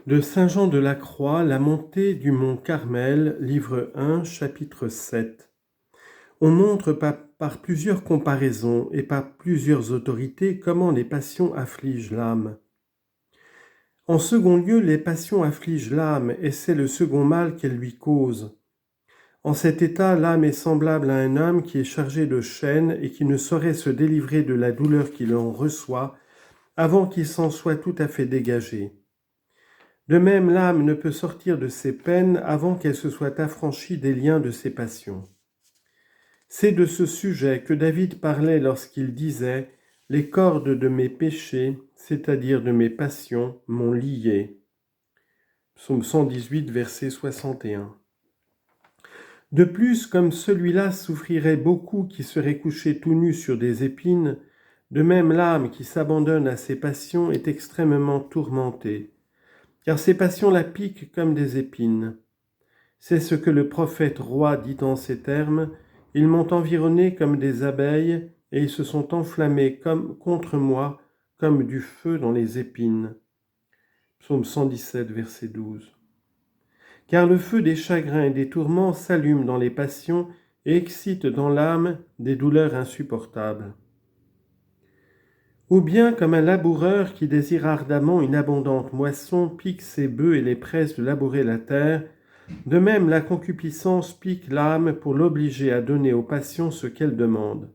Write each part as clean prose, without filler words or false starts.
De Saint Jean de la Croix, la montée du mont Carmel, livre 1, chapitre 7. On montre par plusieurs comparaisons et par plusieurs autorités comment les passions affligent l'âme. En second lieu, les passions affligent l'âme et c'est le second mal qu'elles lui causent. En cet état, l'âme est semblable à un homme qui est chargé de chaînes et qui ne saurait se délivrer de la douleur qu'il en reçoit avant qu'il s'en soit tout à fait dégagé. De même, l'âme ne peut sortir de ses peines avant qu'elle se soit affranchie des liens de ses passions. C'est de ce sujet que David parlait lorsqu'il disait « Les cordes de mes péchés, c'est-à-dire de mes passions, m'ont lié ». Psaume 118, verset 61. De plus, comme celui-là souffrirait beaucoup qui serait couché tout nu sur des épines, de même l'âme qui s'abandonne à ses passions est extrêmement tourmentée, car ces passions la piquent comme des épines. C'est ce que le prophète roi dit en ces termes, « Ils m'ont environné comme des abeilles, et ils se sont enflammés contre moi, comme du feu dans les épines. » Psaume 117, verset 12. Car le feu des chagrins et des tourments s'allume dans les passions et excite dans l'âme des douleurs insupportables. Ou bien comme un laboureur qui désire ardemment une abondante moisson pique ses bœufs et les presse de labourer la terre, de même la concupiscence pique l'âme pour l'obliger à donner aux passions ce qu'elle demande.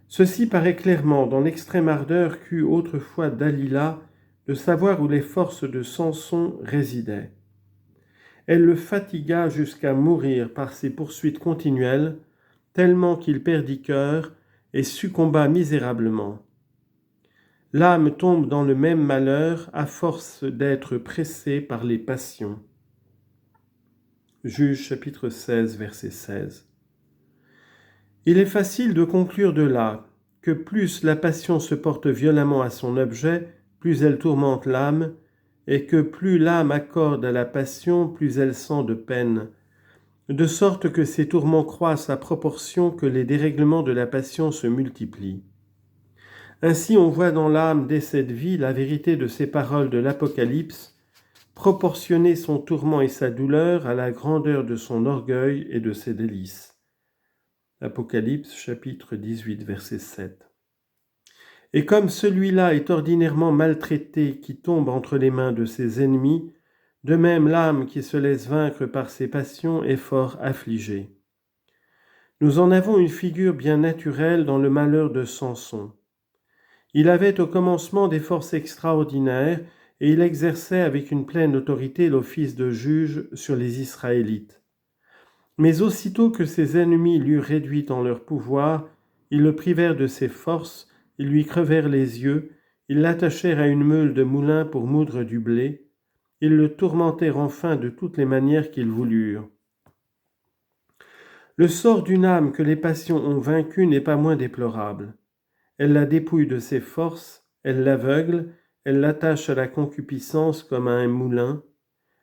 Ceci paraît clairement dans l'extrême ardeur qu'eut autrefois Dalila de savoir où les forces de Samson résidaient. Elle le fatigua jusqu'à mourir par ses poursuites continuelles, tellement qu'il perdit cœur et succomba misérablement. L'âme tombe dans le même malheur à force d'être pressée par les passions. Juge chapitre 16, verset 16. Il est facile de conclure de là que plus la passion se porte violemment à son objet, plus elle tourmente l'âme, et que plus l'âme accorde à la passion, plus elle sent de peine, de sorte que ces tourments croissent à proportion que les dérèglements de la passion se multiplient. Ainsi on voit dans l'âme dès cette vie la vérité de ces paroles de l'Apocalypse, proportionner son tourment et sa douleur à la grandeur de son orgueil et de ses délices. Apocalypse chapitre 18 verset 7. Et comme celui-là est ordinairement maltraité qui tombe entre les mains de ses ennemis, de même l'âme qui se laisse vaincre par ses passions est fort affligée. Nous en avons une figure bien naturelle dans le malheur de Samson. Il avait au commencement des forces extraordinaires et il exerçait avec une pleine autorité l'office de juge sur les Israélites. Mais aussitôt que ses ennemis l'eurent réduit en leur pouvoir, ils le privèrent de ses forces, ils lui crevèrent les yeux, ils l'attachèrent à une meule de moulin pour moudre du blé, ils le tourmentèrent enfin de toutes les manières qu'ils voulurent. Le sort d'une âme que les passions ont vaincue n'est pas moins déplorable. Elle la dépouille de ses forces, elle l'aveugle, elle l'attache à la concupiscence comme à un moulin,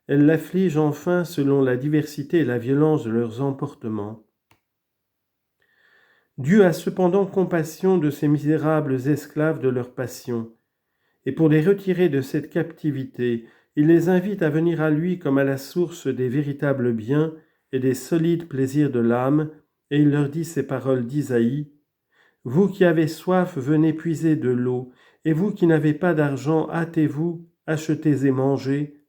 elle l'afflige enfin selon la diversité et la violence de leurs emportements. Dieu a cependant compassion de ces misérables esclaves de leurs passions, et pour les retirer de cette captivité, il les invite à venir à lui comme à la source des véritables biens et des solides plaisirs de l'âme, et il leur dit ces paroles d'Isaïe, « Vous qui avez soif, venez puiser de l'eau, et vous qui n'avez pas d'argent, hâtez-vous, achetez et mangez.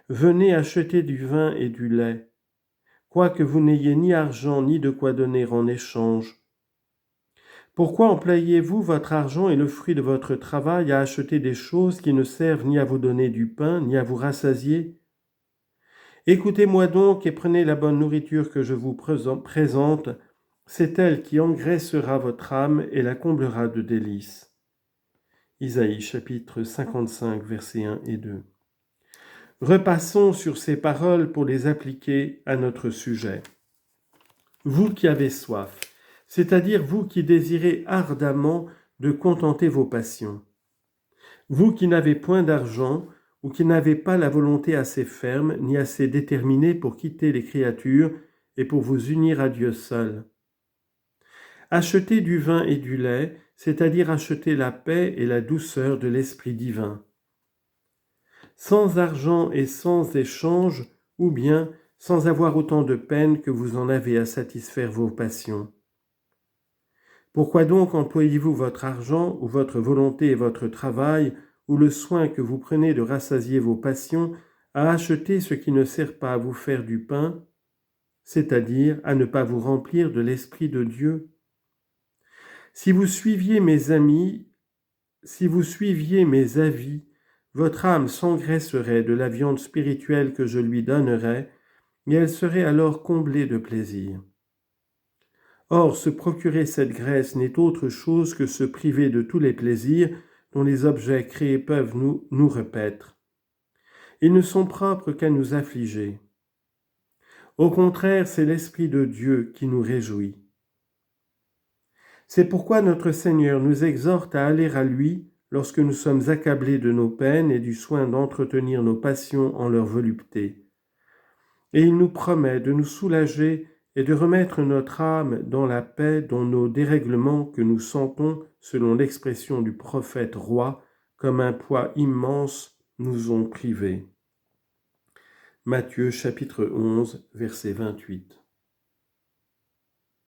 Venez acheter du vin et du lait, quoique vous n'ayez ni argent ni de quoi donner en échange. Pourquoi employez-vous votre argent et le fruit de votre travail à acheter des choses qui ne servent ni à vous donner du pain, ni à vous rassasier ? Écoutez-moi donc et prenez la bonne nourriture que je vous présente, c'est elle qui engraissera votre âme et la comblera de délices. » Isaïe chapitre 55, versets 1 et 2. Repassons sur ces paroles pour les appliquer à notre sujet. Vous qui avez soif, c'est-à-dire vous qui désirez ardemment de contenter vos passions. Vous qui n'avez point d'argent ou qui n'avez pas la volonté assez ferme ni assez déterminée pour quitter les créatures et pour vous unir à Dieu seul. Achetez du vin et du lait, c'est-à-dire acheter la paix et la douceur de l'Esprit divin. sans argent et sans échange, ou bien sans avoir autant de peine que vous en avez à satisfaire vos passions. Pourquoi donc employez-vous votre argent, ou votre volonté et votre travail, ou le soin que vous prenez de rassasier vos passions, à acheter ce qui ne sert pas à vous faire du pain, c'est-à-dire à ne pas vous remplir de l'Esprit de Dieu? Si vous suiviez mes amis, si vous suiviez mes avis, votre âme s'engraisserait de la viande spirituelle que je lui donnerais, et elle serait alors comblée de plaisir. Or, se procurer cette graisse n'est autre chose que se priver de tous les plaisirs dont les objets créés peuvent nous repaître. Ils ne sont propres qu'à nous affliger. Au contraire, c'est l'Esprit de Dieu qui nous réjouit. C'est pourquoi notre Seigneur nous exhorte à aller à lui lorsque nous sommes accablés de nos peines et du soin d'entretenir nos passions en leur volupté. Et il nous promet de nous soulager et de remettre notre âme dans la paix dont nos dérèglements que nous sentons, selon l'expression du prophète roi, comme un poids immense nous ont privés. Matthieu chapitre 11, verset 28.